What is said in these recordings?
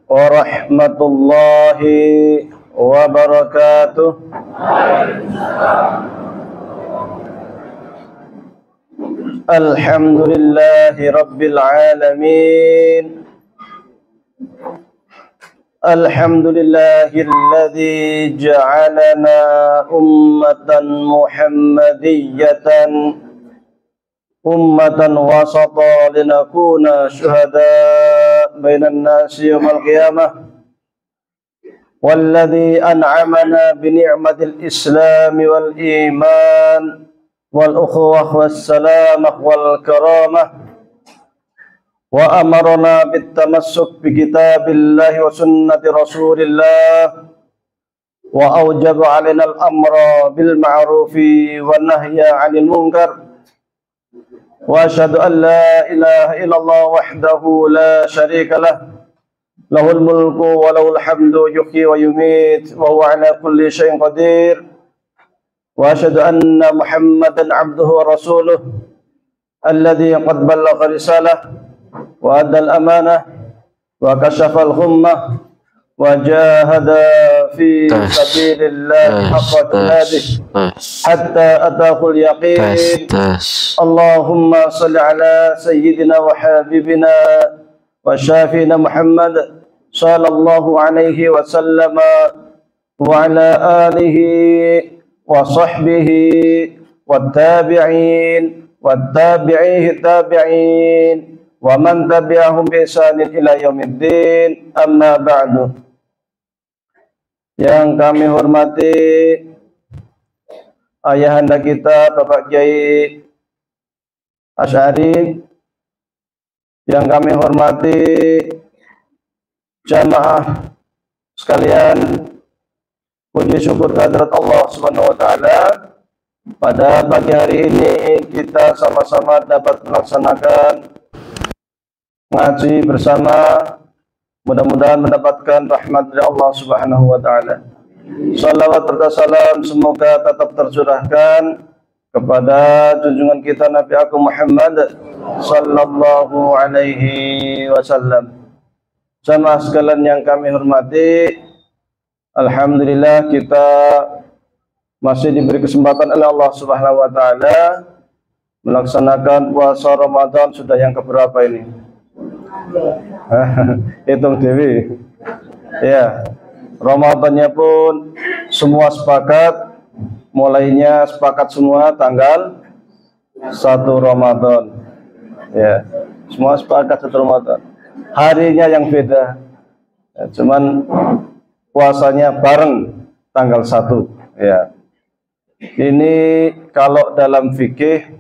warahmatullahi wabarakatuh. Alhamdulillahi rabbil alamin. Alhamdulillahilladzi ja'alana ummatan muhammadiyatan ummatan wasata linakuna syuhada bainan nasi yawmal qiyamah walladzi an'amana bi ni'matil islam wal iman wal ukhuwah was salamah wal karamah wa amarna bit tamassuk bi kitabillahi wa sunnati rasulillah wa awjaba 'alaina al amra bil ma'rufi wan nahya 'anil munkar. Wa asyhadu an la ilaha illallah wahdahu la syarika lah lahul mulku wa lahul hamdu yuhyi wa yumiit wa huwa ala kulli syai'in qadir. Wa asyhadu anna Muhammadan abduhu wa rasuluh alladzi qad ballagha risalah wa addal amanah wa kashafal ghummah wa jahada fi sabilillah haqqa jihadih hatta ataqul yaqin. Allahumma salli ala sayyidina wa habibina wa syafiina Muhammad sallallahu alaihi wa sallama wa ala alihi wa sahbihi wa tabi'in wa tabi'ihi tabi'in wa man tabi'ahum bi ihsanin ila yaumiddin. Amma ba'du. Yang kami hormati ayahanda kita Bapak Kiai Asy'ari, yang kami hormati jamaah sekalian, puji syukur kehadirat Allah Subhanahu wa taala, pada pagi hari ini kita sama-sama dapat melaksanakan ngaji bersama. Mudah-mudahan mendapatkan rahmat dari Allah Subhanahu wa taala. Salawat serta salam semoga tetap tercurahkan kepada junjungan kita Nabi Agung Muhammad sallallahu alaihi wasallam. Jamaah sekalian yang kami hormati, alhamdulillah kita masih diberi kesempatan oleh Allah Subhanahu wa taala melaksanakan puasa Ramadan. Sudah yang keberapa ini? Hitung dewi. Ya, Ramadannya pun semua sepakat, mulainya sepakat semua tanggal 1 Ramadan. Ya, semua sepakat 1 Ramadan. Harinya yang beda, ya, cuman puasanya bareng tanggal 1. Ya, ini kalau dalam fikih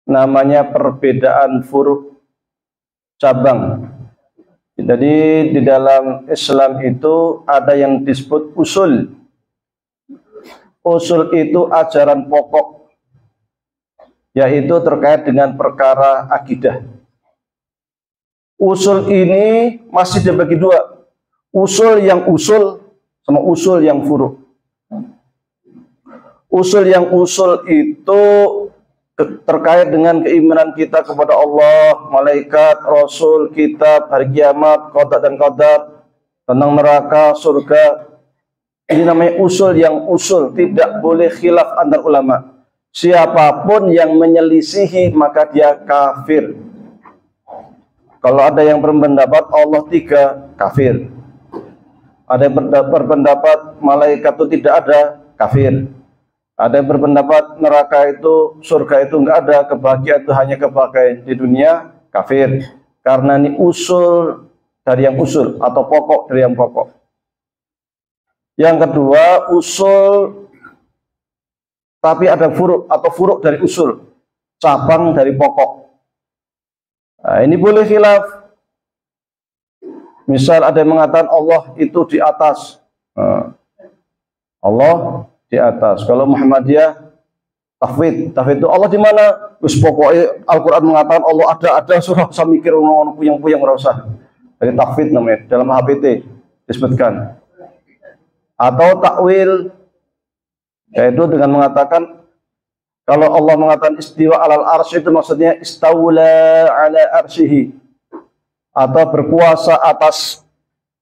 namanya perbedaan furu' cabang. Jadi di dalam Islam itu ada yang disebut usul. Usul itu ajaran pokok, yaitu terkait dengan perkara akidah. Usul ini masih dibagi dua, usul yang usul sama usul yang furu'. Usul yang usul itu terkait dengan keimanan kita kepada Allah, malaikat, rasul, kitab, hari kiamat, qada dan qadar, tentang neraka, surga. Ini namanya usul yang usul, tidak boleh khilaf antar ulama. Siapapun yang menyelisihi maka dia kafir. Kalau ada yang berpendapat Allah 3, kafir. Ada yang berpendapat malaikat itu tidak ada, kafir. Ada yang berpendapat neraka itu, surga itu enggak ada, kebahagiaan itu hanya kebahagiaan di dunia, kafir. Karena ini usul dari yang usul atau pokok dari yang pokok. Yang kedua, usul tapi ada furuk atau furuk dari usul, cabang dari pokok. Nah, ini boleh khilaf. Misal ada yang mengatakan Allah itu di atas. Allah di atas. Kalau Muhammadiyah tafwid itu Allah di mana? Wis pokoknya Al-Qur'an mengatakan Allah ada surah usah mikir ngono puyeng-puyeng ora usah. Jadi tafwid namanya dalam HPT disebutkan. Atau takwil, yaitu dengan mengatakan kalau Allah mengatakan istiwa alal arsy itu maksudnya istaula ala arsyihi. atau berkuasa atas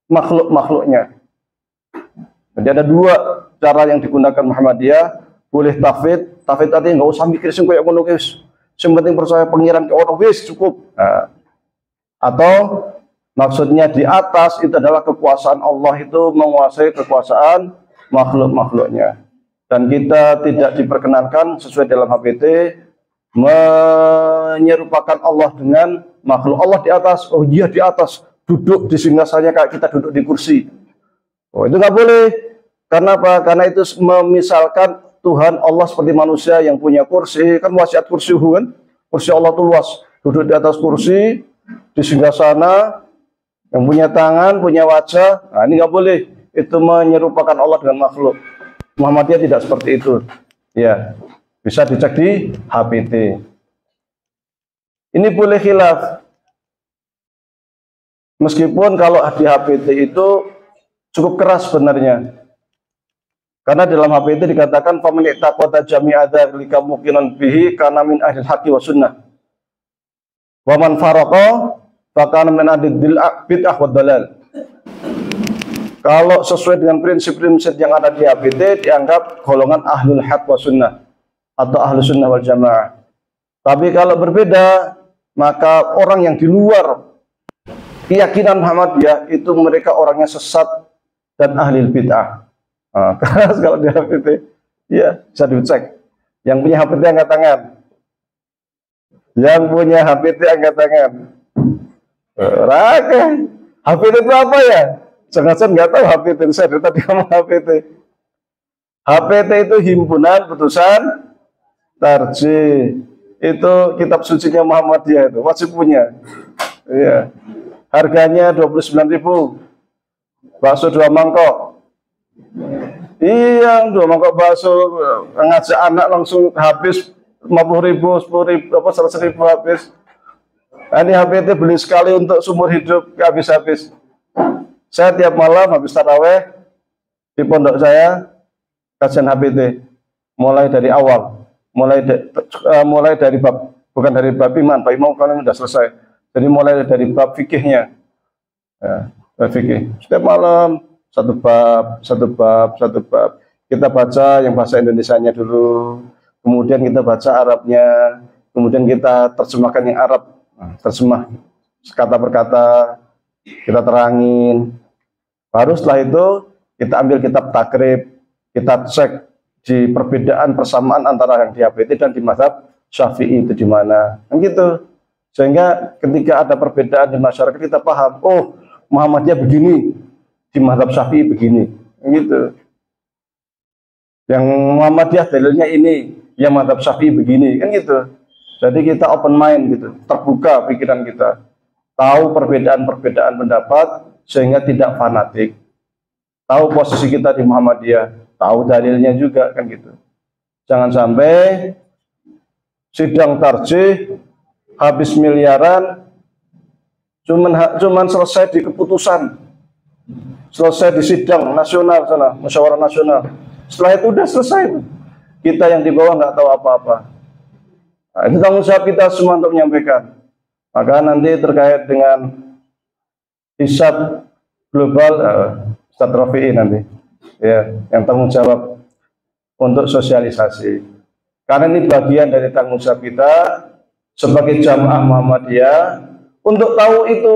makhluk-makhluknya. Jadi ada dua cara yang digunakan Muhammadiyah. Boleh tafwid tadi nggak usah mikir sing koyo ngono wis. Sing penting percaya pengiran ke orang wis cukup. Nah, atau maksudnya di atas itu adalah kekuasaan Allah itu menguasai kekuasaan makhluk-makhluknya. Dan kita tidak diperkenankan sesuai dalam HPT menyerupakan Allah dengan makhluk. Allah di atas, oh iya di atas, duduk di singgasananya kayak kita duduk di kursi. Oh itu nggak boleh. Karena apa? Karena itu memisalkan Tuhan Allah seperti manusia yang punya kursi. Kan wasiat kursi kan? Kursi Allah itu luas. Duduk di atas kursi, di singgasana, yang punya tangan, punya wajah. Nah ini nggak boleh. Itu menyerupakan Allah dengan makhluk. Muhammadiyah tidak seperti itu. Ya, bisa dicek di HPT. Ini boleh khilaf. Meskipun kalau di HPT itu cukup keras sebenarnya. Karena dalam HPT dikatakan faman ittaqata jami'a dzalika muqinan bihi kana min ahli haqqi wa sunnah. Wa man faraqa fa kana min ahli bid'ah wa dalal. Kalau sesuai dengan prinsip-prinsip yang ada di HPT dianggap golongan ahlul haq wa sunnah atau ahlu sunnah wal jamaah. Tapi kalau berbeda, maka orang yang di luar keyakinan Muhammadiyah itu mereka orangnya sesat dan ahli bid'ah. Nah, kalau di HPT, ya bisa dicek. Yang punya HPT angkat tangan. Yang punya HPT angkat tangan. Raka, HPT itu apa ya? Jangan-jangan nggak tahu HPT. Saya dari tadi ngomong HPT. HPT itu himpunan putusan tarjih. Itu kitab sucinya Muhammadiyah itu wajib punya. Iya. Harganya 29.000. Bakso 2 mangkok. Iya, 2 mangkok bakso ngajak anak langsung habis 50.000, 10.000, apa 100.000 habis. Nah, ini HPT beli sekali untuk seumur hidup, habis-habis. Saya tiap malam habis taraweh di pondok saya kajian HPT, mulai dari awal, mulai dari bab, bukan dari bab iman, bab iman kalian sudah selesai. Jadi mulai dari bab fikihnya, ya, bab fikih. Setiap malam satu bab. Kita baca yang bahasa Indonesianya dulu, kemudian kita baca Arabnya, kemudian kita terjemahkan yang Arab, terjemah kata per kata, kita terangin. Baru setelah itu kita ambil kitab takrib, kita cek di perbedaan persamaan antara yang di HPT dan di mazhab Syafi'i itu di mana, kan gitu. Sehingga ketika ada perbedaan di masyarakat kita paham, oh Muhammadiyah begini, di mazhab Syafi'i begini, gitu. Yang Muhammadiyah dalilnya ini, yang mazhab Syafi'i begini, kan gitu. Jadi kita open mind gitu, terbuka pikiran kita, tahu perbedaan-perbedaan pendapat sehingga tidak fanatik. Tahu posisi kita di Muhammadiyah, tahu dalilnya juga, kan gitu. Jangan sampai sidang tarjih habis miliaran, cuman selesai di keputusan, selesai di sidang nasional sana, musyawarah nasional. Setelah itu udah selesai. Kita yang di bawah nggak tahu apa-apa. Nah, itu tanggung jawab kita semua untuk menyampaikan. Maka nanti terkait dengan hisab global, Ustaz Rafi'i nanti, ya, yang tanggung jawab untuk sosialisasi. Karena ini bagian dari tanggung jawab kita sebagai jamaah Muhammadiyah untuk tahu itu.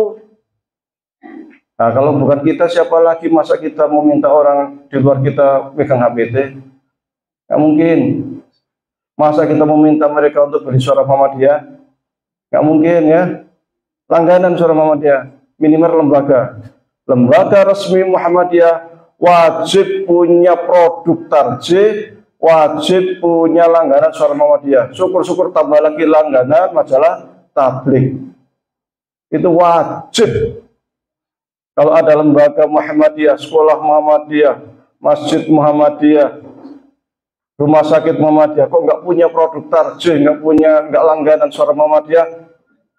Nah, kalau bukan kita, siapa lagi? Masa kita mau minta orang di luar kita pegang HPT? Nggak mungkin. Masa kita mau minta mereka untuk beli suara Muhammadiyah? Nggak mungkin, ya. Langganan suara Muhammadiyah, minimal lembaga. Lembaga resmi Muhammadiyah wajib punya produk tarjih, wajib punya langganan suara Muhammadiyah. Syukur-syukur tambah lagi langganan majalah tabligh. Itu wajib. Kalau ada lembaga Muhammadiyah, sekolah Muhammadiyah, masjid Muhammadiyah, rumah sakit Muhammadiyah, kok nggak punya produk tarjih, nggak langganan suara Muhammadiyah,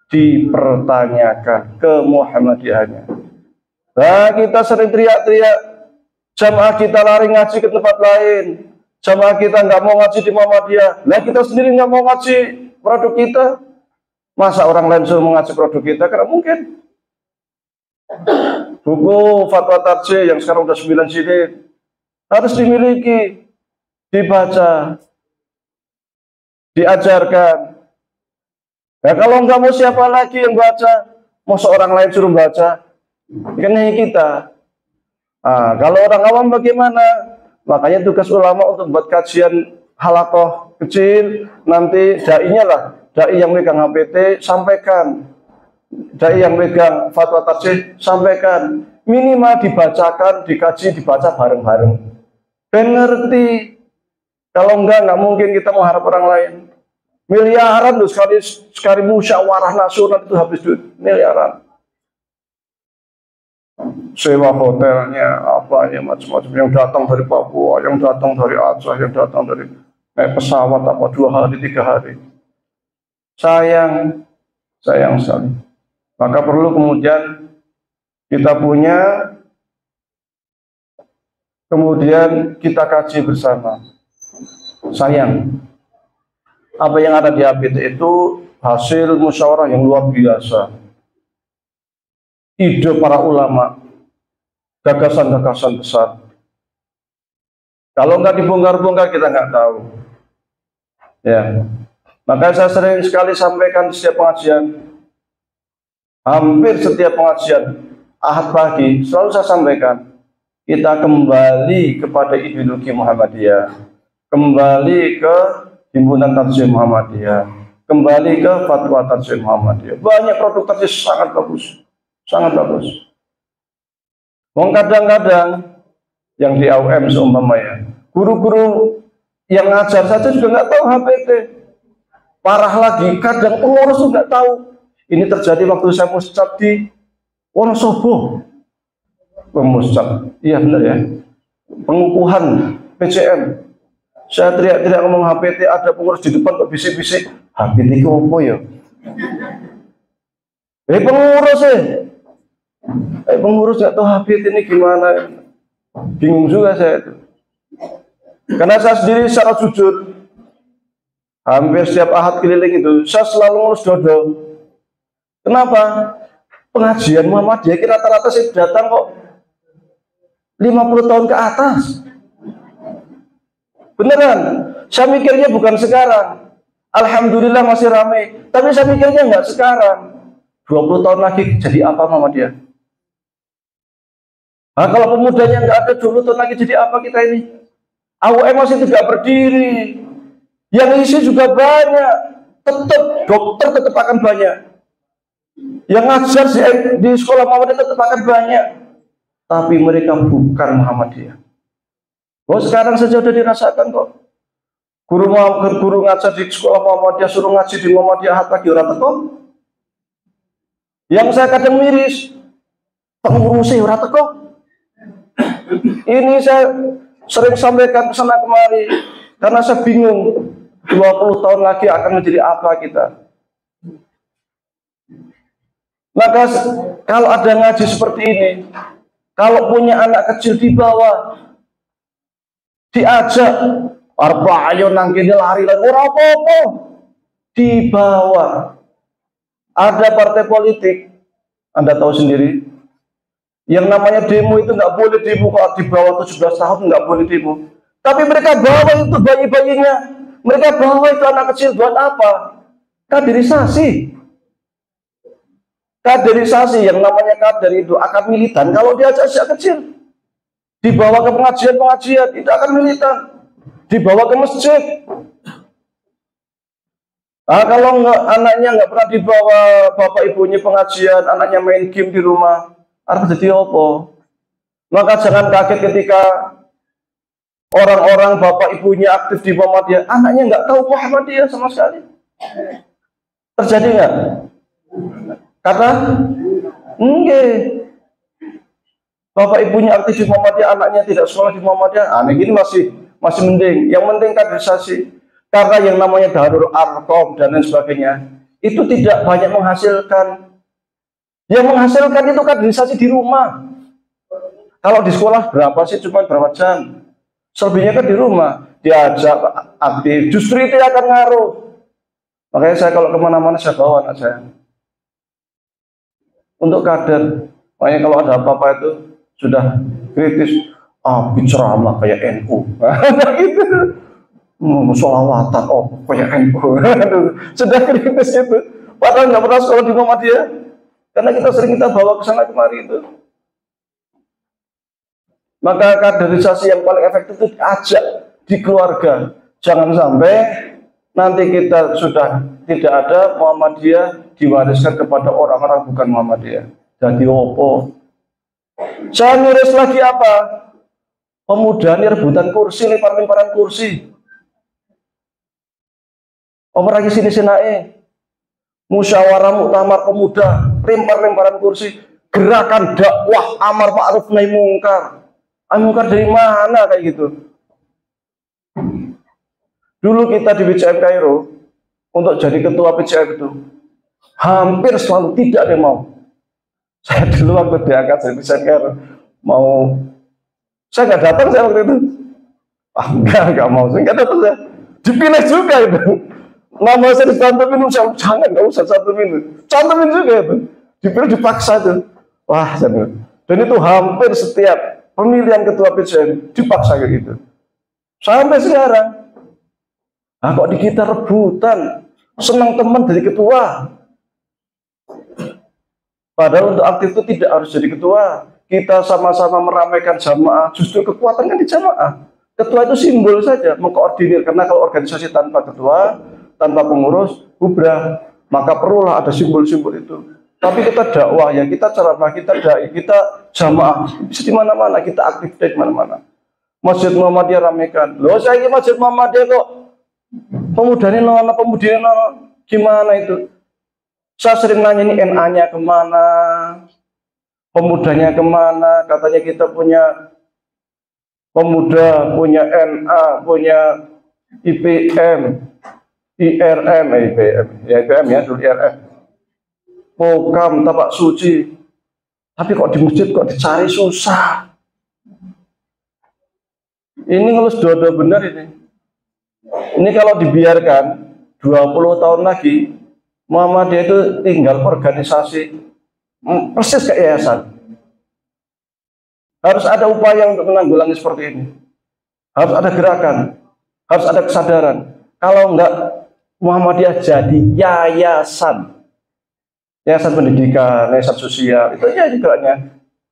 dipertanyakan ke Muhammadiyahannya. Nah, kita sering teriak-teriak, jamaah kita lari ngaji ke tempat lain, jamaah kita nggak mau ngaji di Muhammadiyah. Nah, kita sendiri nggak mau ngaji produk kita, masa orang lain suruh mengaji produk kita? Karena mungkin. Buku Fatwa Tarjih yang sekarang udah 9 jilid harus dimiliki, dibaca, diajarkan. Ya kalau nggak mau siapa lagi yang baca? Mau seorang lain suruh baca? Kan hanya kita. Nah, kalau orang awam bagaimana? Makanya tugas ulama untuk buat kajian halakoh kecil, nanti dai-nya lah, dai yang megang HPT sampaikan, dai yang megang fatwa tarjih sampaikan, minimal dibacakan, dikaji, dibaca bareng-bareng. Ben ngerti. Kalau nggak mungkin kita mengharap orang lain. Miliaran loh sekali musyawarah nasional itu habis duit miliaran. Sewa hotelnya, apa ya macam-macam, yang datang dari Papua, yang datang dari Aceh, yang datang dari naik pesawat apa 2 hari 3 hari. Sayang sekali. Maka perlu kemudian kita punya, kemudian kita kaji bersama. Sayang, apa yang ada di HPT itu hasil musyawarah yang luar biasa. Ide para ulama, gagasan-gagasan besar. Kalau nggak dibongkar-bongkar kita nggak tahu. Ya, makanya saya sering sekali sampaikan di setiap pengajian, hampir setiap pengajian Ahad pagi selalu saya sampaikan, kita kembali kepada ideologi Muhammadiyah, kembali ke Himpunan Tarjih Muhammadiyah, kembali ke Fatwa Tarjih Muhammadiyah. Banyak produk tarjih sangat bagus, sangat bagus. Kadang-kadang yang di AUM seumpamanya, guru-guru yang ngajar saja juga nggak tahu HPT. Parah lagi, kadang pengurus juga nggak tahu. Ini terjadi waktu saya muscap di Wonosobo. Pemuscap, iya benar ya. Pengukuhan PCM. Saya teriak-teriak ngomong HPT, ada pengurus di depan kok bisik-bisik. HPT itu apa ya? Pengurus pengurus nggak tahu HPT ini gimana? Bingung juga saya itu. Karena saya sendiri secara jujur, hampir setiap Ahad keliling itu, saya selalu ngurus dodo. Kenapa? Pengajian Muhammadiyah kira rata-rata saya datang kok 50 tahun ke atas. Beneran, saya mikirnya bukan sekarang. Alhamdulillah masih ramai. Tapi saya mikirnya nggak sekarang. 20 tahun lagi jadi apa Muhammadiyah? Nah, kalau pemudanya nggak ada 20 tahun lagi jadi apa kita ini? AUM masih tidak berdiri. Yang isi juga banyak. Tetap dokter tetap akan banyak. Yang ngajar di sekolah Muhammadiyah tetap akan banyak. Tapi mereka bukan Muhammadiyah. Oh, sekarang saja sudah dirasakan kok. Guru ngajar di sekolah Muhammadiyah suruh ngaji di Muhammadiyah Ahad pagi ora teko. Yang saya kadang miris, pengurusnya ora teko. Ini saya sering sampaikan ke sana kemari karena saya bingung 20 tahun lagi akan menjadi apa kita. Maka kalau ada ngaji seperti ini, kalau punya anak kecil di bawah, diajak arba ayo nang kene lari ora apa-apa, dibawa. Ada partai politik, Anda tahu sendiri, yang namanya demo itu nggak boleh demo kalau di bawah 17 tahun nggak boleh demo. Tapi mereka bawa itu bayi-bayinya, mereka bawa itu anak kecil buat apa? Kaderisasi. Kaderisasi yang namanya kader itu akan militan kalau diajak sejak kecil. Dibawa ke pengajian-pengajian, itu akan militan. Dibawa ke masjid. Nah, kalau anaknya nggak pernah dibawa bapak ibunya pengajian, anaknya main game di rumah, harus jadi apa? Maka jangan kaget ketika orang-orang bapak ibunya aktif di Muhammadiyah, anaknya nggak tahu Muhammadiyah sama sekali. Terjadi nggak? Karena enggak. Bapak ibunya aktif di Muhammadiyah, anaknya tidak sekolah di Muhammadiyah, aneh gini masih mending. Yang penting kaderisasi. Karena yang namanya Darul Arqam dan lain sebagainya, itu tidak banyak menghasilkan. Yang menghasilkan itu kaderisasi di rumah. Kalau di sekolah berapa sih? Cuma berapa jam? Selebihnya kan di rumah. Diajak aktif. Justru itu akan ngaruh. Makanya saya kalau kemana-mana saya bawa anak saya. Untuk kader. Makanya kalau ada apa-apa itu sudah kritis, bicara kayak NU, gitu. Sholawatan, kayak NU, sudah kritis itu. Padahal nggak pernah sekolah di Muhammadiyah, karena kita bawa ke sana kemari itu. Maka kaderisasi yang paling efektif itu diajak di keluarga. Jangan sampai nanti kita sudah tidak ada, Muhammadiyah diwariskan kepada orang-orang bukan Muhammadiyah. Jadi opo. Saya nulis lagi apa? Pemuda ini rebutan kursi, lempar-lemparan kursi. Orang lagi sini-sinae. Musyawarah muktamar pemuda, lempar-lemparan kursi. Gerakan dakwah amar ma'ruf nahi mungkar. Mungkar dari mana kayak gitu? Dulu kita di BCM Kairo untuk jadi ketua BCM itu hampir selalu tidak ada yang mau. Saya dulu waktu diangkat jadi BCM Kairo mau, saya nggak datang saya waktu itu. Enggak mau, saya nggak datang saya. Dipilih juga itu. Nama saya dicantumin, jangan nggak usah cantumin juga itu. Dipilih dipaksa itu. Wah, dan itu hampir setiap pemilihan ketua PCM dipaksa kayak gitu. Sampai sekarang. Kok di kita rebutan, senang teman jadi ketua. Padahal untuk aktif itu tidak harus jadi ketua. Kita sama-sama meramaikan jamaah. Justru kekuatan kan di jamaah. Ketua itu simbol saja, mengkoordinir. Karena kalau organisasi tanpa ketua, tanpa pengurus, bubrah. Maka perlulah ada simbol-simbol itu. Tapi kita dakwah ya, kita ceramah, kita dai, kita jamaah. Bisa di mana-mana, kita aktif di mana-mana. Masjid Muhammadiyah ramaikan. Loh, saya ini Masjid Muhammadiyah kok pemudanya nono, gimana itu? Saya sering nanya ini NA-nya kemana, pemudanya kemana? Katanya kita punya pemuda, punya NA, punya IPM, IRM, IPM ya, dulu IRM, Pokam, Tapak Suci. Tapi kok di masjid kok dicari susah. Ini ngelus dua-dua benar ini. Ini kalau dibiarkan 20 tahun lagi, Muhammadiyah itu tinggal organisasi persis kayak yayasan. Harus ada upaya untuk menanggulangi seperti ini. Harus ada gerakan, harus ada kesadaran. Kalau enggak, Muhammadiyah jadi yayasan. Yayasan pendidikan, yayasan sosial, itu aja geraknya.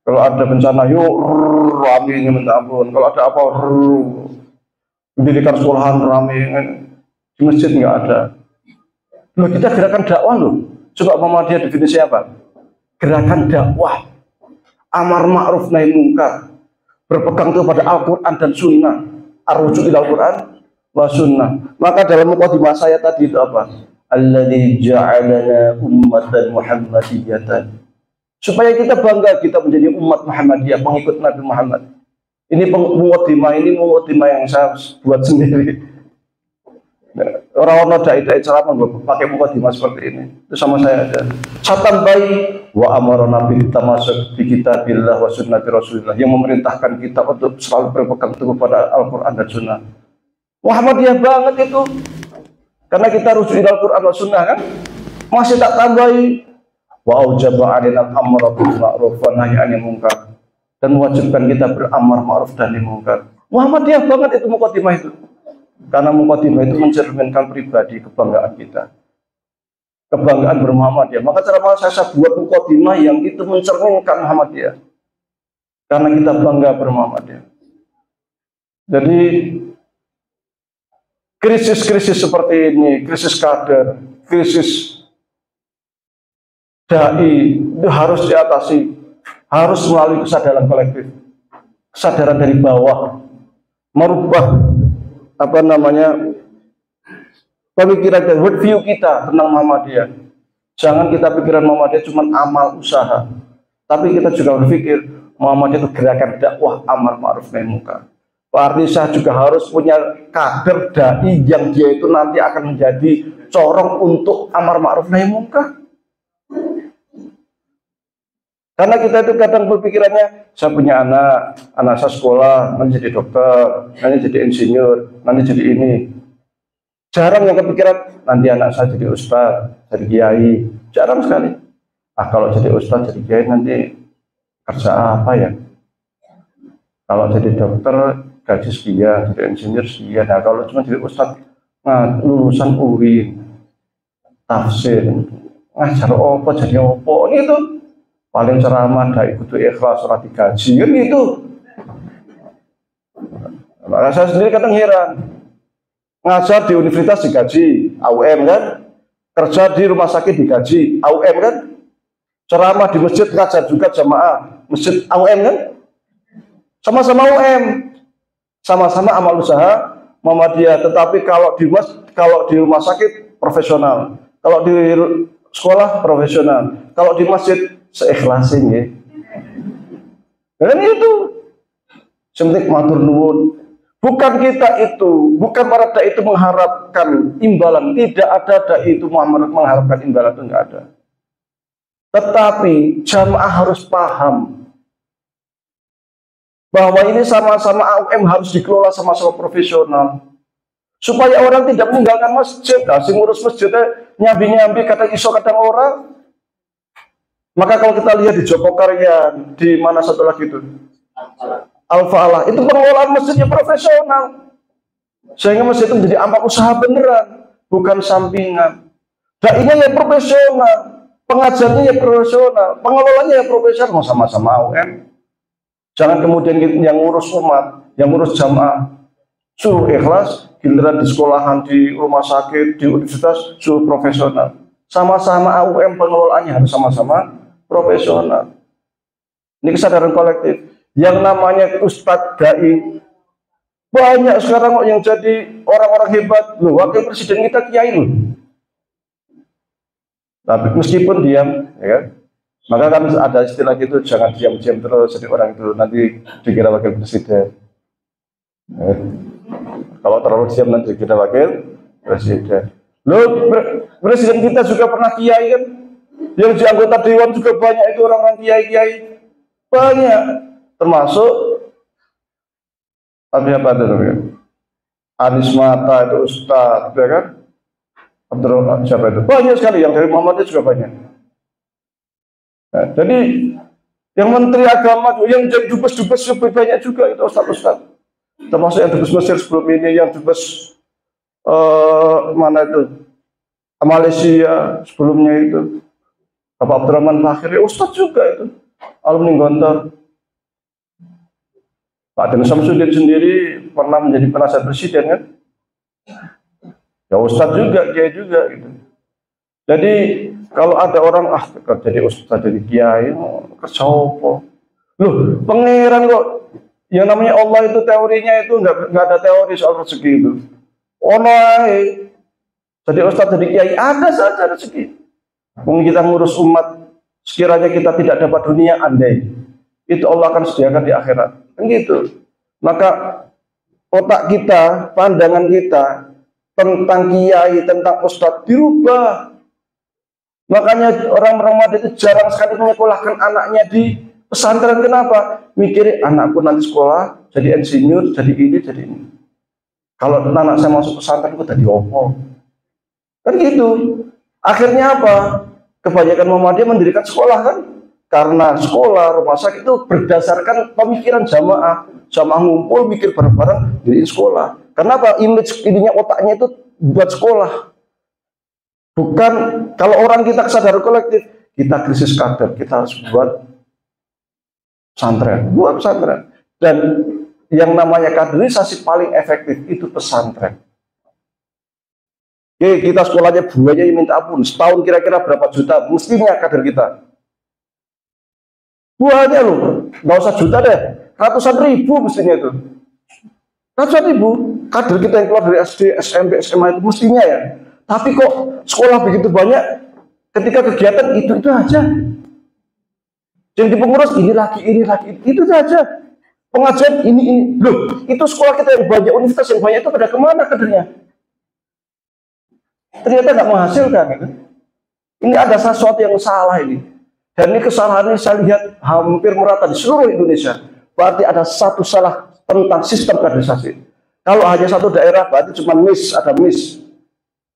Kalau ada bencana, yuk rame minta ampun. Kalau ada apa, pendidikan sekolahan rame, di masjid nggak ada. Loh, kita gerakan dakwah loh. Coba Muhammadiyah definisi apa? Gerakan dakwah, amar ma'ruf nahi mungkar, berpegang kepada Al-Quran dan Sunnah, arruju ila Al-Quran wa Sunnah. Maka dalam mukadimah saya tadi itu apa? Alladzi ja'alana ummatan Muhammadiyatan. Supaya kita bangga kita menjadi umat Muhammadiyah, pengikut Nabi Muhammad. Ini mukadimah yang saya buat sendiri. Orang-orang dai-dai ceramah pakai mukadimah seperti ini. Itu sama saya aja. Satam bayi wa amarona bi tamasuk bi kitabillah wa sunnati Rasulillah, yang memerintahkan kita untuk selalu berpegang teguh pada Al-Qur'an dan Sunnah. Muhammadiyah banget itu. Karena kita rujuk Al-Qur'an dan Sunnah kan. Masih tak tambahi wa aujaba 'alaina al-amra bil ma'ruf wa nahyi 'anil munkar, dan mewajibkan kita beramar ma'ruf dan nahi munkar. Muhammadiyah banget itu mukadimah itu. Karena mukadimah itu mencerminkan pribadi kebanggaan kita. Kebanggaan bermuhammadiyah. Maka cara saya buat mukadimah yang itu mencerminkan Muhammadiyah. Karena kita bangga bermuhammadiyah. Jadi krisis-krisis seperti ini, krisis kader, krisis dai itu harus diatasi, harus melalui kesadaran kolektif, kesadaran dari bawah, merubah pemikiran dan worldview kita tentang Muhammadiyah. Jangan kita pikiran Muhammadiyah cuma amal usaha, tapi kita juga berpikir Muhammadiyah itu gerakan dakwah amar ma'ruf nahi munkar. Berarti saya juga harus punya kader dai yang dia itu nanti akan menjadi corong untuk amar ma'ruf nahi munkar. Karena kita itu kadang berpikirannya, saya punya anak saya sekolah, nanti jadi dokter, nanti jadi insinyur, nanti jadi ini. Jarang yang kepikiran, nanti anak saya jadi ustaz, jadi kiai. Jarang sekali. Kalau jadi ustaz, jadi kiai nanti kerja apa ya? Kalau jadi dokter gaji sekian, jadi insinyur sekian. Nah kalau cuma jadi ustadz, nah, lulusan UIN, tafsir, ngajar apa jadi apa, ini tuh paling ceramah dari kudu ikhlas ora digaji kan gitu. Maka saya sendiri kadang heran, ngajar di universitas digaji AUM kan, kerja di rumah sakit digaji AUM kan, ceramah di masjid ngajar juga jamaah masjid AUM kan, sama-sama UM, sama-sama amal usaha Muhammadiyah. Tetapi kalau di rumah sakit profesional, kalau di sekolah profesional, kalau di masjid seikhlasnya ya. Dan itu sementing matur nuwun. Bukan kita itu, bukan para dai itu mengharapkan imbalan. Tidak ada dai itu mengharapkan imbalan, itu enggak ada. Tetapi jamaah harus paham bahwa ini sama-sama AUM harus dikelola sama-sama profesional. Supaya orang tidak meninggalkan masjid, kasih ngurus masjidnya nyambi-nyambi kadang iso kadang orang. Maka kalau kita lihat di Jogokarya, di mana satu lagi itu Al-Falah, itu pengelolaan masjidnya profesional. Sehingga masjid itu menjadi amal usaha beneran, bukan sampingan. Dainya ya profesional, pengajarnya ya profesional, pengelolanya ya profesional, sama-sama AUM. Jangan kemudian yang ngurus umat, yang ngurus jamaah, suruh ikhlas, giliran di sekolahan, di rumah sakit, di universitas, suruh profesional. Sama-sama AUM pengelolaannya harus sama-sama profesional. Ini kesadaran kolektif. Yang namanya Ustadz Dai banyak sekarang kok yang jadi orang-orang hebat. Loh, wakil presiden kita kiai loh. Tapi meskipun diam, ya kan? Maka kan ada istilah gitu, jangan diam-diam terus jadi orang itu nanti dikira wakil presiden. Ya. Kalau terlalu diam nanti dikira wakil presiden. Loh, presiden kita juga pernah kiai kan? Yang di anggota dewan juga banyak itu orang-orang kiai-kiai. Banyak. Termasuk apa itu namanya? Anies Mata itu Ustadz, ya kan? Abdurrahman siapa itu? Banyak sekali yang dari Muhammadiyah juga banyak. Nah, jadi yang Menteri Agama, yang jadi dubes-dubes lebih banyak juga itu Ustadz-Ustadz. Termasuk yang dubes Mesir sebelum ini, yang dubes mana itu? Malaysia sebelumnya itu. Bapak Abdurrahman Fakhri, Ustadz juga itu. Alumni Gontor. Pak Din Samsudin sendiri pernah menjadi penasihat presiden kan? Ya Ustadz juga, kiai juga gitu. Jadi kalau ada orang jadi Ustadz jadi kiai, kerja apa? Loh, pangeran kok yang namanya Allah itu teorinya itu nggak ada teori soal rezeki itu. Jadi Ustadz jadi kiai ada saja rezeki. Mungkin kita ngurus umat, sekiranya kita tidak dapat dunia, andai itu Allah akan sediakan di akhirat. Kan gitu. Maka otak kita, pandangan kita tentang kiai, tentang ustadz dirubah. Makanya orang-orang Muhammadiyah itu jarang sekali menyekolahkan anaknya di pesantren. Kenapa? Mikirin anakku nanti sekolah jadi insinyur, jadi ini, jadi ini. Kalau anak saya masuk pesantren, aku jadi opo. Kan gitu. Akhirnya apa? Kebanyakan Muhammadiyah mendirikan sekolah kan? Karena sekolah, rumah sakit itu berdasarkan pemikiran jamaah. Jamaah ngumpul, mikir bareng-bareng, diriin sekolah. Karena apa? Image ininya otaknya itu buat sekolah. Bukan, kalau orang kita kesadaran kolektif, kita krisis kader, kita harus buat pesantren. Buat pesantren. Dan yang namanya kaderisasi paling efektif itu pesantren. Oke, kita sekolahnya buahnya minta ampun. Setahun kira-kira berapa juta? Mestinya kader kita. Buahnya loh, nggak usah juta deh, ratusan ribu mestinya itu. Ratusan ribu, kader kita yang keluar dari SD, SMP, SMA itu mestinya ya. Tapi kok sekolah begitu banyak, ketika kegiatan itu aja. Jadi pengurus ini lagi, itu saja. Pengajian ini. Loh, itu sekolah kita yang banyak, universitas yang banyak itu pada kemana kadernya? Ternyata nggak menghasilkan. Gitu. Ini ada sesuatu yang salah ini. Dan ini kesalahan ini saya lihat hampir merata di seluruh Indonesia. Berarti ada satu salah tentang sistem kaderisasi. Kalau hanya satu daerah berarti cuma miss.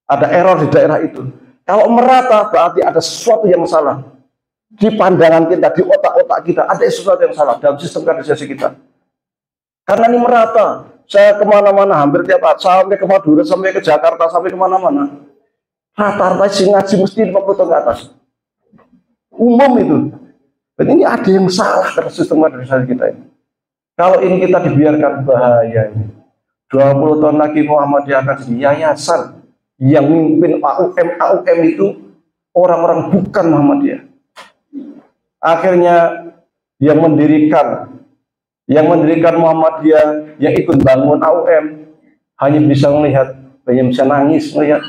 Ada error di daerah itu. Kalau merata berarti ada sesuatu yang salah. di pandangan kita, di otak-otak kita ada sesuatu yang salah dalam sistem kaderisasi kita. Karena ini merata. Saya kemana-mana hampir tiap hari, sampai ke Madura, sampai ke Jakarta, sampai kemana-mana. Rata-rata sih ngaji mesti 50 tahun ke atas. Umum itu. Berarti ini ada yang salah dalam sistem kaderisasi kita ini. Kalau ini kita dibiarkan, bahaya ini. 20 tahun lagi Muhammadiyah akan jadi yayasan yang mimpin AUM itu orang-orang bukan Muhammadiyah. Akhirnya yang mendirikan Muhammadiyah, yang ikut bangun AUM hanya bisa melihat, hanya bisa nangis melihat.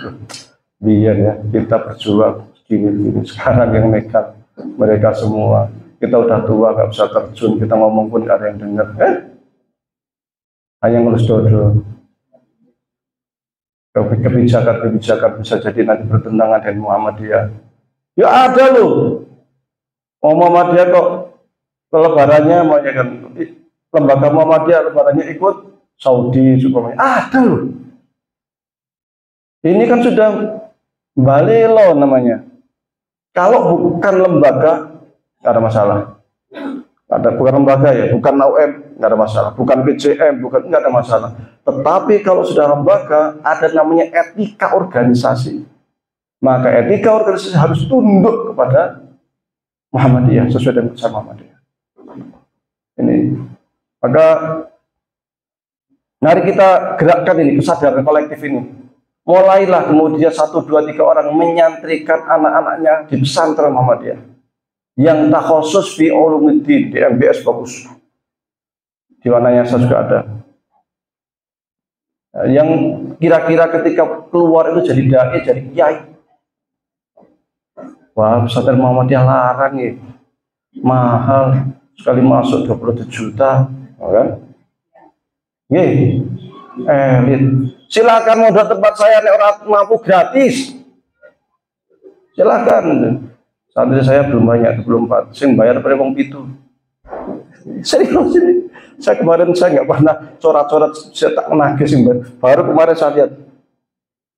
Biar ya kita berjuang gini-gini, sekarang yang nekat mereka semua. Kita udah tua, gak bisa terjun, kita ngomong pun gak ada yang dengar. Hanya ngurus dodo. Kebijakan bisa jadi nanti bertentangan dengan Muhammadiyah. Ya ada loh. Muhammadiyah kok lebarannya maunya kan lembaga Muhammadiyah lebarannya ikut Saudi supaya ada loh. Ini kan sudah balelo namanya. Kalau bukan lembaga nggak ada masalah. Bukan lembaga ya, bukan AUM nggak ada masalah, bukan PCM nggak ada masalah. Tetapi kalau sudah lembaga ada namanya etika organisasi. Maka etika organisasi harus tunduk kepada Muhammadiyah sesuai dengan pesan Muhammadiyah. Ini maka mari kita gerakkan ini kesadaran kolektif ini. Mulailah kemudian 1, 2, 3 orang menyantrikan anak-anaknya di pesantren Muhammadiyah yang takhusus fi ulumuddin di MBS bagus. Di mananya saya juga ada. Yang kira-kira ketika keluar itu jadi dai, jadi kiai. Wah, pesantren Muhammadiyah larang ya. Mahal, sekali masuk 27 juta, kan? Nggih. Elit. Silakan mau tempat saya nek orang mampu gratis. Silakan. Santri saya belum banyak, 24. Sing bayar pada wong pitu. Serius ini. Saya kemarin saya nggak pernah coret-coret, saya tak nagih sih. Baru kemarin saya lihat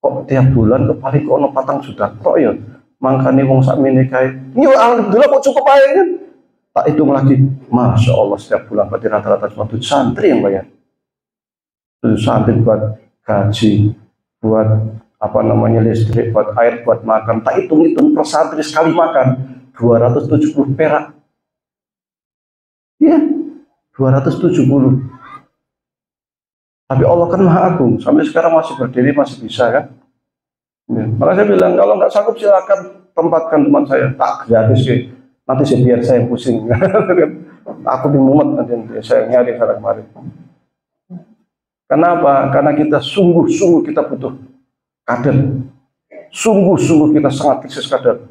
kok tiap bulan kok paling kok ono 4 juta. Kok ya? Mangkane wong sak mene kae. Yo alhamdulillah kok cukup ae kan. Tak hitung lagi. Masya Allah setiap bulan berarti rata-rata cuma 7 santri yang bayar. 7 santri buat gaji, buat apa namanya listrik, buat air, buat makan. Tak hitung-hitung per santri sekali makan 270 perak. Iya, 270. Tapi Allah kan Maha Agung. Sampai sekarang masih berdiri, masih bisa kan. Ya. Maka saya bilang kalau nggak sanggup silakan tempatkan teman saya. Tak gratis sih. Nanti saya biar saya yang pusing. Aku di mumet nanti saya nyari sana kemarin. Kenapa? Karena kita sungguh-sungguh kita butuh kader. Sungguh-sungguh kita sangat krisis kader.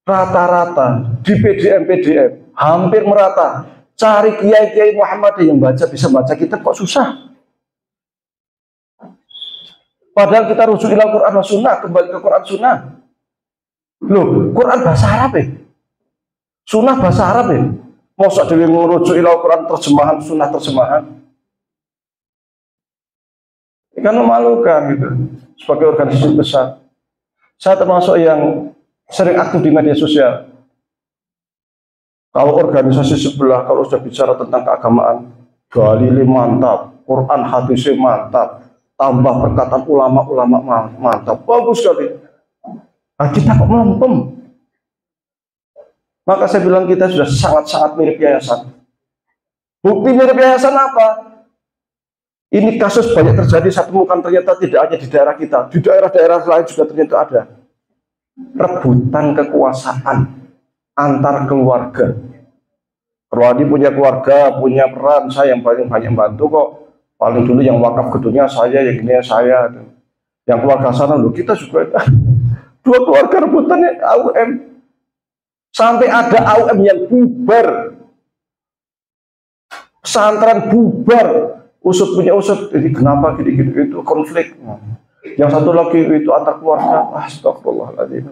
Rata-rata di PDM hampir merata. Cari kiai-kiai Muhammadiyah yang bisa baca kitab kok susah. Padahal kita rujuk ila Quran wa Sunnah, kembali ke Quran Sunnah. Loh, Quran bahasa Arab ya? Sunnah bahasa Arab ya? Masa dewi merujuk ila Quran terjemahan, Sunnah terjemahan? Ini kan memalukan gitu. Sebagai organisasi besar, saya termasuk yang sering aktif di media sosial. Kalau organisasi sebelah, kalau sudah bicara tentang keagamaan, dalilnya mantap, Quran hadisnya mantap, tambah perkataan ulama-ulama mantap, bagus sekali. Nah, kita kok melempem? Maka saya bilang kita sudah sangat-sangat mirip yayasan. Bukti mirip yayasan apa? Ini kasus banyak terjadi, saya temukan ternyata tidak hanya di daerah kita, di daerah-daerah lain juga ternyata ada. Rebutan kekuasaan antar keluarga. Rohadi punya keluarga, punya peran, saya yang paling banyak bantu kok. Paling dulu yang wakaf gedungnya saya, yang ini saya. Yang keluarga sana, loh kita juga. Dua keluarga rebutannya AUM. Sampai ada AUM yang bubar. Pesantren bubar. Usut punya usut. Ini kenapa gini-gini, itu konflik. Yang satu lagi itu antar keluarga. Astagfirullahaladzim.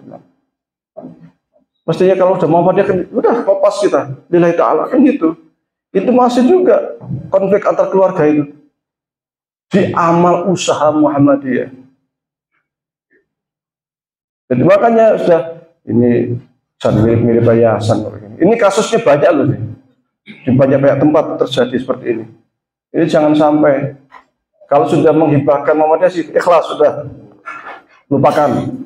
Mestinya kalau udah Muhammadiyah kan udah lepas kita lillahi ta'ala kan gitu. Itu masih juga konflik antar keluarga itu di amal usaha Muhammadiyah. Jadi makanya sudah ini mirip-mirip yayasan. Ini kasusnya banyak loh nih. Di banyak-banyak tempat terjadi seperti ini. Ini jangan sampai kalau sudah menghibahkan Muhammadiyah sih ikhlas sudah lupakan.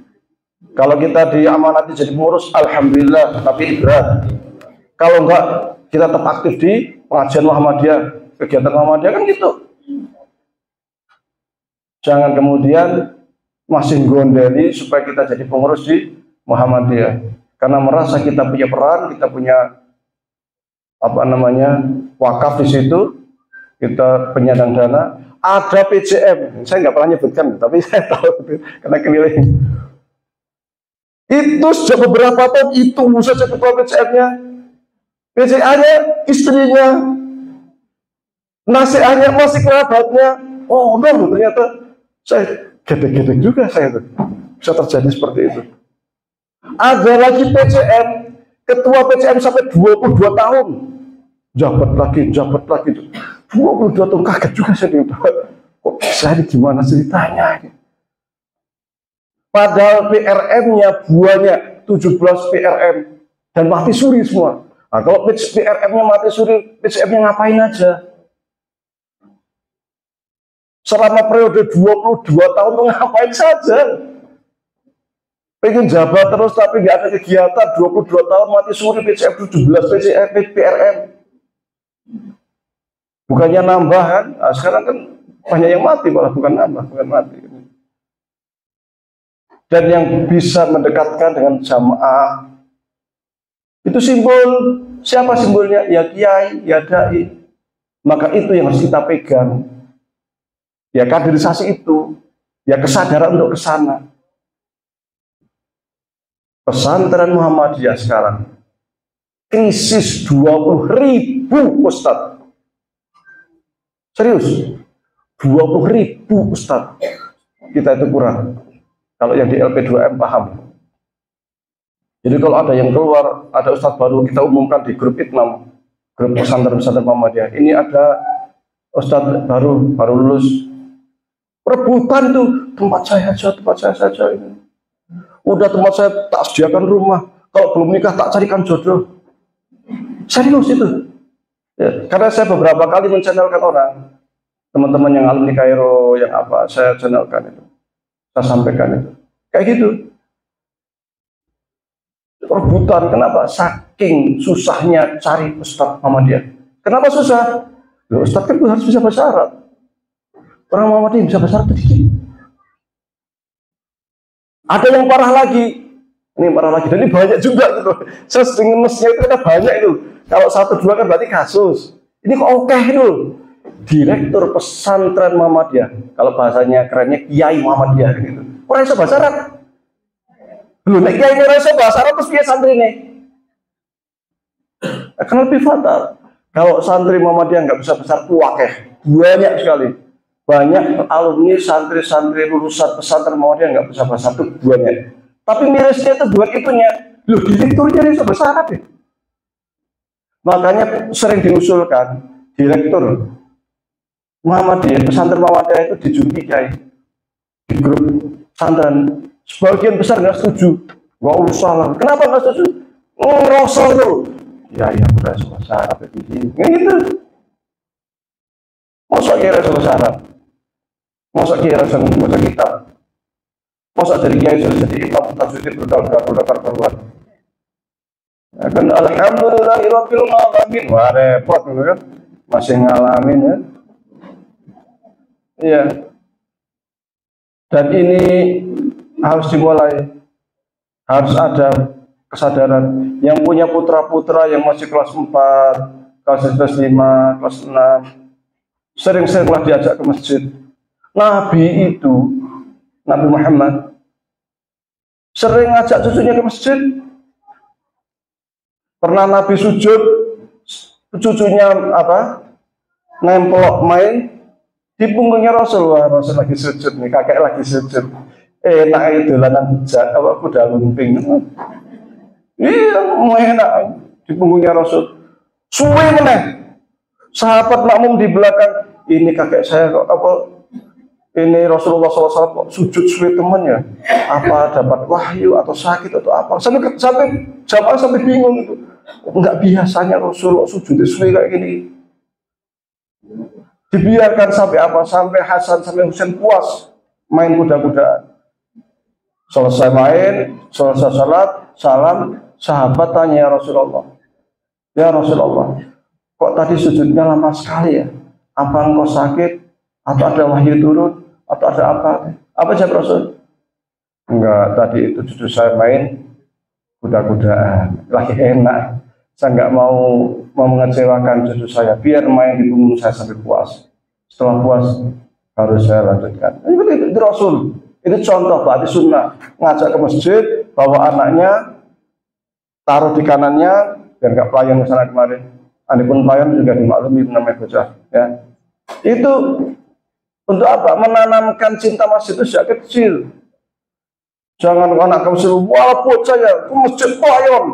Kalau kita diamanati jadi pengurus, alhamdulillah, tapi berat. Kalau enggak, kita tetap aktif di pengajian Muhammadiyah, kegiatan Muhammadiyah kan gitu. Jangan kemudian masih gondeli supaya kita jadi pengurus di Muhammadiyah. Karena merasa kita punya peran, kita punya wakaf di situ, kita penyandang dana. Ada PCM, saya nggak pernah nyebutkan, tapi saya tahu karena keliling. Itu sejak beberapa tahun itu saja ketua PCM-nya, PCA-nya istrinya, nasihatnya masih kerabatnya. Oh no, ternyata saya gede-gede juga saya tuh bisa terjadi seperti itu. Ada lagi PCM, ketua PCM sampai 22 tahun, jabat lagi 22 tahun, kaget juga saya nih. Kok bisa ini, gimana ceritanya ini? Padahal PRM-nya buahnya 17 PRM dan mati suri semua. Nah, kalau PRM-nya mati suri, PCM-nya ngapain aja? Selama periode 22 tahun ngapain saja? Pengen jabat terus tapi nggak ada kegiatan, 22 tahun mati suri, PCM 17 PRM. Bukannya nambah kan? Nah, sekarang kan banyak yang mati, malah bukan nambah, bukan mati. Dan yang bisa mendekatkan dengan jamaah itu simbol. Siapa simbolnya? Ya kiai, ya dai. Maka itu yang harus kita pegang. Ya kaderisasi itu, ya kesadaran untuk ke sana. Pesantren Muhammadiyah sekarang krisis 20.000 ustadz. Serius, 20.000 ustadz. Kita itu kurang. Kalau yang di LP2M paham. Jadi kalau ada yang keluar, ada ustadz baru, kita umumkan di grup Itnam, grup pesantren-pesantren Muhammadiyah. Ini ada ustadz baru lulus. Rebutan tuh, tempat saya saja ini. Udah tempat saya tak sediakan rumah. Kalau belum nikah tak carikan jodoh. Serius itu. Ya, karena saya beberapa kali menchannelkan orang, teman-teman yang alumni Kairo, yang apa, saya channelkan itu, saya sampaikan itu, kayak gitu. Rebutan, kenapa? Saking susahnya cari Ustadz Muhammadiyah. Kenapa susah? Loh, Ustadz kan harus bisa bahasa Arab. Orang Muhammadiyah bisa bahasa Arab sedikit. Ada yang parah lagi. Ini parah lagi, dan ini banyak juga gitu. Saya sering ngemesnya itu kan banyak itu. Kalau 1-2 kan berarti kasus. Ini kok oke itu. Direktur pesantren Muhammadiyah. Kalau bahasanya kerennya Kiai Muhammadiyah gitu. Orang bisa bahasa Arab. Belum nek Kiai orang bisa bahasa Arab terus dia santri nih. Akan lebih fatal. Kalau santri Muhammadiyah nggak bisa besar kuakeh. Banyak sekali. Banyak alumni santri-santri lulusan pesantren Muhammadiyah nggak bisa bahasa Arab, banyak. Tapi mirisnya itu buat itunya, loh direkturnya bisa bahasa Arab ya. Makanya sering diusulkan direktur Muhammadiyah, pesantren Muhammadiyah itu dijunti kiai di grup pesantren. Sebagian besar nggak setuju, nggak usah lah. Kenapa nggak setuju? Ngerosol tuh. Ya udah bahasa Arab itu, gitu. Masa kira bahasa Arab, masa kira bahasa kita. Masa dari kiai sudah jadi imam tajwid berkar-kar. Ya kan alhamdulillahirabbil alamin. Wah repot kan. Masih ngalamin ya. Iya. Dan ini harus dimulai. Harus ada kesadaran. Yang punya putra-putra yang masih kelas 4, kelas 5, kelas 6, sering-seringlah diajak ke masjid. Nabi itu, Nabi Muhammad sering ngajak cucunya ke masjid. Pernah Nabi sujud, cucunya apa? Nempelok main di punggungnya Rasulullah. Rasul lagi sujud nih, kakek lagi sujud. Enak itu dolanan kuda lumping. Iya, enak di punggungnya Rasul. Suwe meneh. Sahabat makmum di belakang, ini kakek saya kok apa ini Rasulullah SAW kok sujud suwe temannya, apa dapat wahyu atau sakit atau apa, sampai bingung itu. Enggak biasanya Rasulullah sujud suwe kayak gini. Dibiarkan sampai apa? Sampai Hasan sampai Husain puas main kuda-kudaan. Selesai main, selesai salat, salam, sahabat tanya ya Rasulullah, kok tadi sujudnya lama sekali ya? Apa engkau sakit? Atau ada wahyu turun? Atau ada apa? Apa jawab Rasul? Enggak, tadi itu cucu saya main kuda-kudaan, lagi enak. Saya nggak mau mengecewakan cucu saya, biar main di punggung saya sampai puas. Setelah puas, harus saya lanjutkan. Itu Rasul. Itu contoh berarti sunnah. Ngajak ke masjid, bawa anaknya, taruh di kanannya, biar nggak pelayan ke sana kemarin. Adapun pelayan juga dimaklumi namanya bocah. Ya. Itu untuk apa? Menanamkan cinta masjid itu sejak kecil. Jangan anak kamu suruh, wah bocah ya, ke masjid pelayan.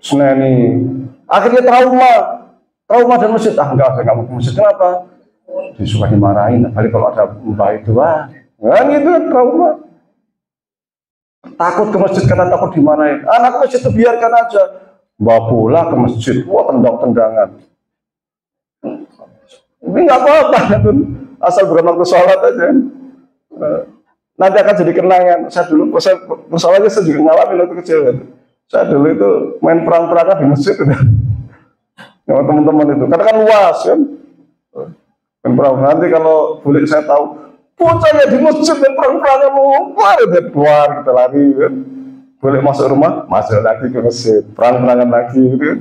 Seneni. Akhirnya trauma dan masjid. Ah enggak, saya nggak mau ke masjid. Kenapa? Disuka dimarahin. Apalagi kalau ada mbak itu, wah. Kan itu trauma. Takut ke masjid karena takut dimarahin. Anak masjid itu biarkan aja. Bawa bola ke masjid, wah tendang-tendangan. Ini nggak apa-apa, asal bukan waktu sholat aja. Nanti akan jadi kenangan. Saya dulu, soalnya saya juga ngalamin waktu kecil. Saya dulu itu main perang-perangan di masjid. Sama teman-teman itu, karena kan luas kan. Main perang. Nanti kalau boleh saya tahu, bocahnya di masjid dan perang-perangan mau keluar kita lari kan. Boleh masuk rumah, masuk lagi ke masjid, perang-perangan lagi gitu kan.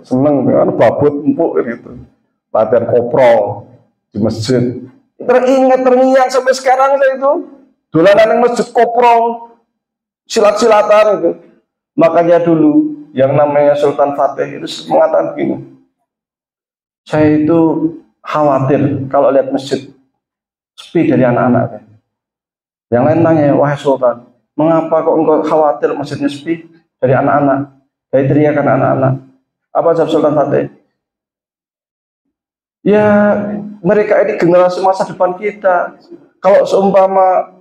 Seneng kan, babut empuk gitu. Latihan koprol di masjid. Terngiang sampai sekarang saya itu. Dolanan yang masjid koprol, silat-silatan itu. Makanya dulu yang namanya Sultan Fatih itu mengatakan begini. Saya itu khawatir kalau lihat masjid sepi dari anak-anak. Yang lain nanya, wahai Sultan, mengapa kok engkau khawatir masjidnya sepi dari anak-anak, dari teriakan anak-anak? Apa jawab Sultan Fatih? Ya, mereka ini generasi masa depan kita. Kalau seumpama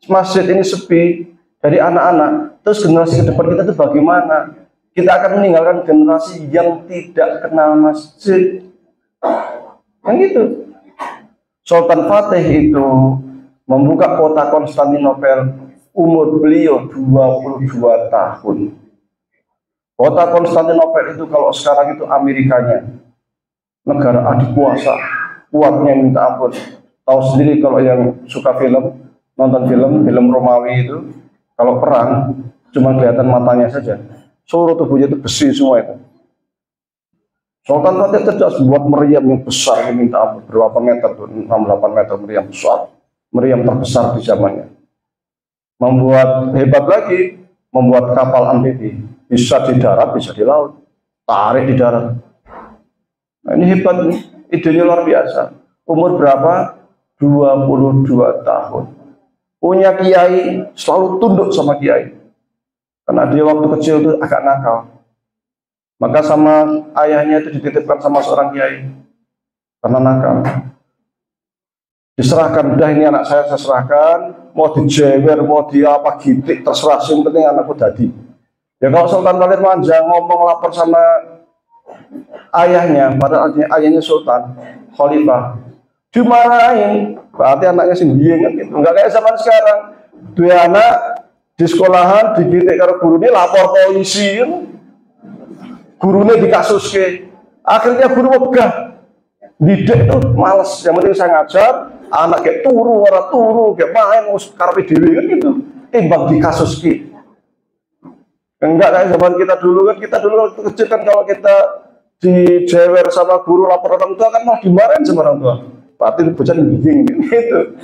masjid ini sepi dari anak-anak, terus generasi ke depan kita itu bagaimana? Kita akan meninggalkan generasi yang tidak kenal masjid. Yang gitu. Sultan Fatih itu membuka kota Konstantinopel, umur beliau 22 tahun. Kota Konstantinopel itu kalau sekarang itu Amerikanya. Negara adik kuasa, kuatnya minta ampun. Tahu sendiri kalau yang suka film, nonton film Romawi itu, kalau perang cuma kelihatan matanya saja, seluruh tubuhnya itu besi semua itu. Sultan Fatih cerdas buat meriam yang besar, yang minta ampun, berapa meter tuh, 6-8 meter meriam besar, meriam terbesar di zamannya. Membuat hebat lagi, membuat kapal amfibi, bisa di darat, bisa di laut, tarik di darat. Nah, ini hebat nih, idenya luar biasa. Umur berapa? 22 tahun. Punya kiai, selalu tunduk sama kiai. Karena dia waktu kecil itu agak nakal. Maka sama ayahnya itu dititipkan sama seorang kiai. Karena nakal. Diserahkan, udah ini anak saya serahkan. Mau dijewer, mau dia apa gitik, terserah. Yang penting anakku dadi. Ya kalau Sultan Khalid manja ngomong lapor sama ayahnya, padahal ayahnya Sultan, Khalifah, dimarahin, berarti anaknya sendiri kan gitu. Enggak kayak zaman sekarang, dua anak di sekolahan digitik karo guru ini lapor polisi, gurunya dikasuske, akhirnya guru wegah, didik itu males, yang penting saya ngajar, anak kayak turu, kayak main, karepe dhewe kan gitu, timbang dikasuske. Enggak kayak zaman kita dulu kan, waktu kecil kan kalau kita dijewer sama guru lapor orang tua kan malah dimarahin sama orang tua. Berarti bocah bingung gitu.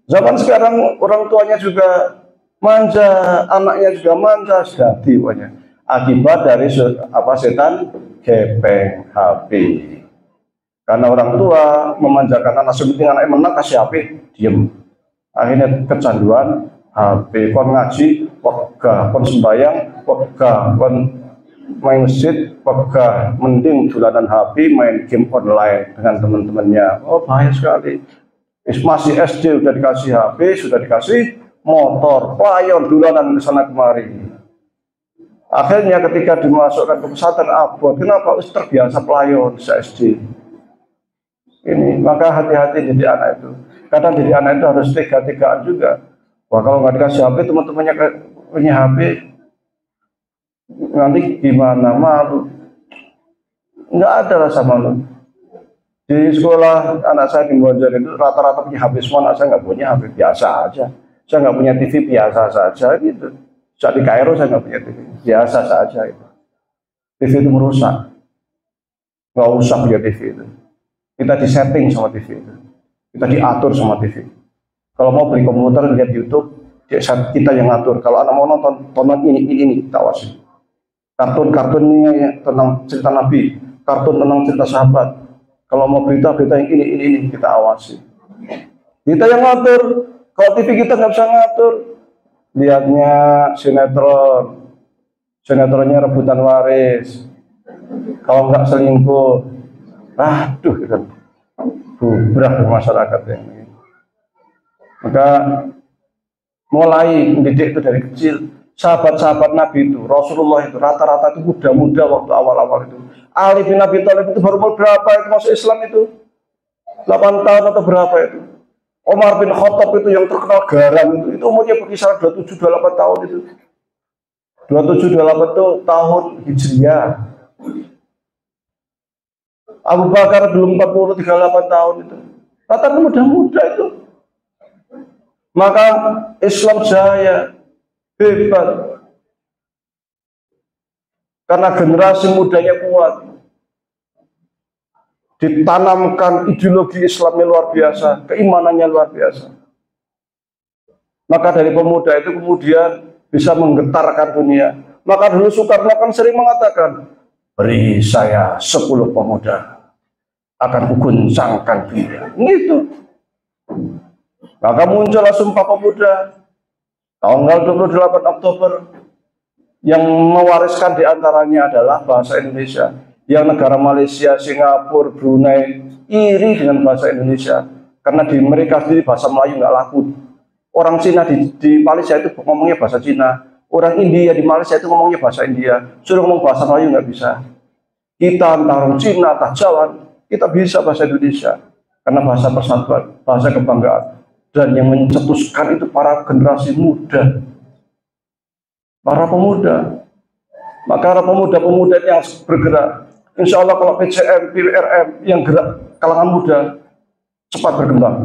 Zaman sekarang orang tuanya juga manja, anaknya juga manja, jadi pokoknya. Akibat dari setan gepeng HP. Karena orang tua memanjakan anak, sementing anaknya menang kasih HP, diem. Akhirnya kecanduan HP, kon ngaji, wegah, kon sembahyang, wegah, kon main masjid, wegah, mending dolanan HP, main game online dengan teman-temannya. Oh bahaya sekali. Masih SD sudah dikasih HP, sudah dikasih motor, playon dolanan ke sana kemari. Akhirnya ketika dimasukkan ke pesantren abot, kenapa harus terbiasa playon se-SD? Ini maka hati-hati jadi anak itu. Kadang jadi anak itu harus tega-tegaan juga. Wah kalau nggak dikasih HP, teman-temannya punya HP, nanti gimana, malu? Nggak ada rasa malu. Di sekolah anak saya di Bonjol itu rata-rata punya HP semua, anak saya nggak punya HP, biasa aja. Saya nggak punya TV, biasa saja gitu. Saat di Kairo saya nggak punya TV, biasa saja itu. TV itu merusak, nggak usah punya TV itu. Kita disetting sama TV itu, kita diatur sama TV. Kalau mau beli komputer lihat YouTube, kita yang ngatur. Kalau anak mau tonton ini kita awasi. Kartun-kartunnya tentang cerita Nabi, kartun tentang cerita sahabat. Kalau mau berita-berita yang ini kita awasi. Kita yang ngatur. Kalau TV kita nggak bisa ngatur, lihatnya sinetronnya rebutan waris. Kalau nggak selingkuh, aduh kan bubrah masyarakat ini. Maka mulai mendidik itu dari kecil. Sahabat-sahabat Nabi itu, Rasulullah itu rata-rata itu muda-muda waktu awal-awal itu. Ali bin Abi Thalib itu baru berapa itu masuk Islam itu? 8 tahun atau berapa itu? Umar bin Khattab itu yang terkenal garam itu umurnya berkisar 27-28 tahun itu. 27-28 itu tahun Hijriah. Abu Bakar belum 40-38 tahun itu. Rata-rata muda-muda itu. Maka Islam jaya, hebat. Karena generasi mudanya kuat. Ditanamkan ideologi Islamnya luar biasa, keimanannya luar biasa. Maka dari pemuda itu kemudian bisa menggetarkan dunia. Maka dulu Soekarno kan sering mengatakan, beri saya 10 pemuda, akan kuguncangkan dunia. Gitu. Maka muncullah Sumpah Pemuda tanggal 28 Oktober yang mewariskan diantaranya adalah bahasa Indonesia. Yang negara Malaysia, Singapura, Brunei iri dengan bahasa Indonesia karena di mereka sendiri bahasa Melayu nggak laku. Orang Cina di Malaysia itu ngomongnya bahasa Cina, orang India di Malaysia itu ngomongnya bahasa India, suruh ngomong bahasa Melayu nggak bisa. Kita entah orang Cina, entah Jawa, kita bisa bahasa Indonesia karena bahasa persatuan, bahasa kebanggaan. Dan yang mencetuskan itu para generasi muda, para pemuda. Maka para pemuda-pemuda yang bergerak, insya Allah kalau PCM, PWRM yang gerak kalangan muda cepat berkembang.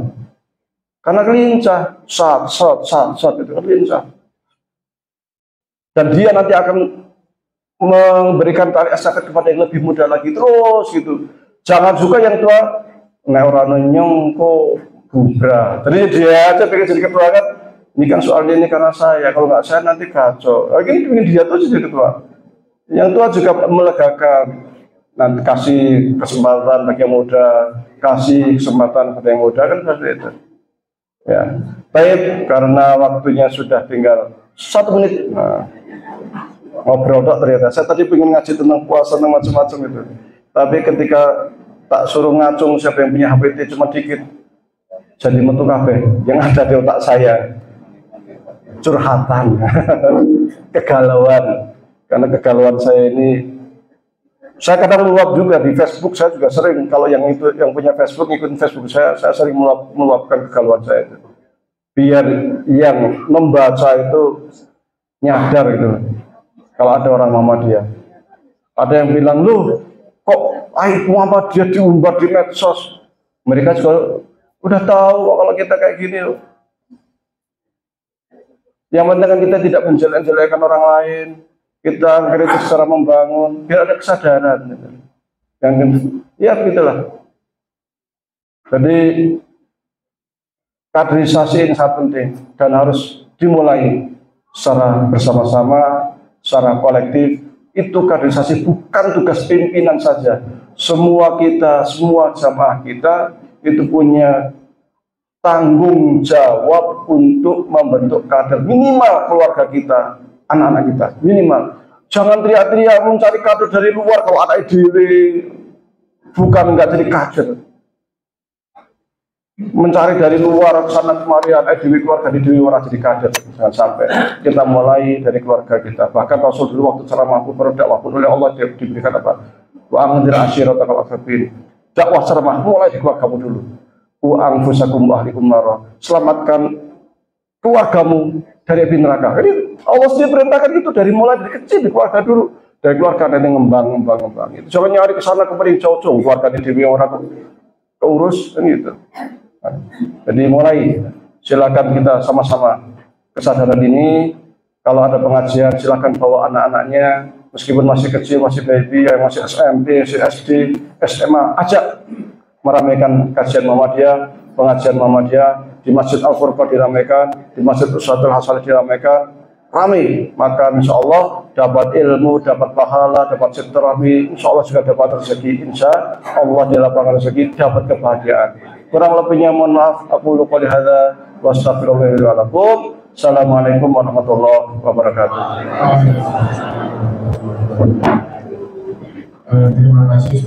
Karena lincah, sat itu lincah. Dan dia nanti akan memberikan tali estafet kepada yang lebih muda lagi terus gitu. Jangan juga yang tua neurano nyongko bubra. Jadi dia aja pengen jadi ketua kan. Ini kan soalnya ini karena saya. Kalau nggak saya nanti kacau. Lagi ini dia tuh jadi ketua. Yang tua juga melegakan. Nanti kasih kesempatan bagi yang muda, kasih kesempatan pada yang muda kan seperti itu. Ya, baik karena waktunya sudah tinggal 1 menit. Nah, ngobrol dok ternyata. Saya tadi pengen ngaji tentang puasa dan macam-macam itu. Tapi ketika tak suruh ngacung siapa yang punya HPT cuma dikit, jadi metu kabeh. Yang ada di otak saya curhatan, kegalauan. Karena kegalauan saya ini. Saya kadang meluap juga di Facebook, saya juga sering kalau yang punya Facebook ngikutin Facebook saya sering meluapkan kegalauan saya itu. Biar yang membaca itu nyadar itu. Kalau ada orang Muhammadiyah, ada yang bilang lu kok aib Muhammadiyah diumbar di medsos. Mereka juga udah tahu kok kalau kita kayak gini loh. Yang penting kan kita tidak menjelek-jelekan orang lain. Kita kritis secara membangun, biar ada kesadaran. Yang ya begitulah. Jadi kaderisasi ini sangat penting dan harus dimulai secara bersama-sama, secara kolektif. Itu kaderisasi bukan tugas pimpinan saja. Semua kita, semua jamaah kita itu punya tanggung jawab untuk membentuk kader minimal keluarga kita. Anak-anak kita minimal jangan teriak-teriak mencari kader dari luar kalau ada ide bukan nggak jadi kader. mencari dari luar sana kemari, dewi keluarga di dewi orang jadi kader. Jangan sampai kita mulai dari keluarga kita. Bahkan Rasul dulu waktu ceramah berdakwah pun oleh Allah diberikan apa? Wa anzir ashiratakal aqrabin. Dakwah ceramah mulai di keluargamu dulu. Wa anfusakum wa ahlikum nar. Selamatkan keluargamu dari api neraka. Jadi Allah sendiri perintahkan itu dari mulai dari kecil di keluarga dulu. Dari keluarga nanti ngembang. Itu jangan nyari ke sana kemari jauh-jauh keluarga di dewi orang keurus kan gitu. Jadi mulai silakan kita sama-sama kesadaran ini. Kalau ada pengajian silakan bawa anak-anaknya, meskipun masih kecil, masih baby, yang masih SMP, masih SD, SMA, ajak meramaikan kajian Muhammadiyah, pengajian Muhammadiyah di Masjid Al-Furqan diramaikan, di Masjid Usratul Hasanah diramaikan, ramai. Maka insya Allah dapat ilmu, dapat pahala, dapat silaturahmi, insya Allah juga dapat rezeki, insya Allah di lapangan rezeki dapat kebahagiaan. Kurang lebihnya mohon maaf. Aku lupa di hadza wa astaghfirullahaladzim. Assalamualaikum warahmatullahi wabarakatuh. Terima kasih.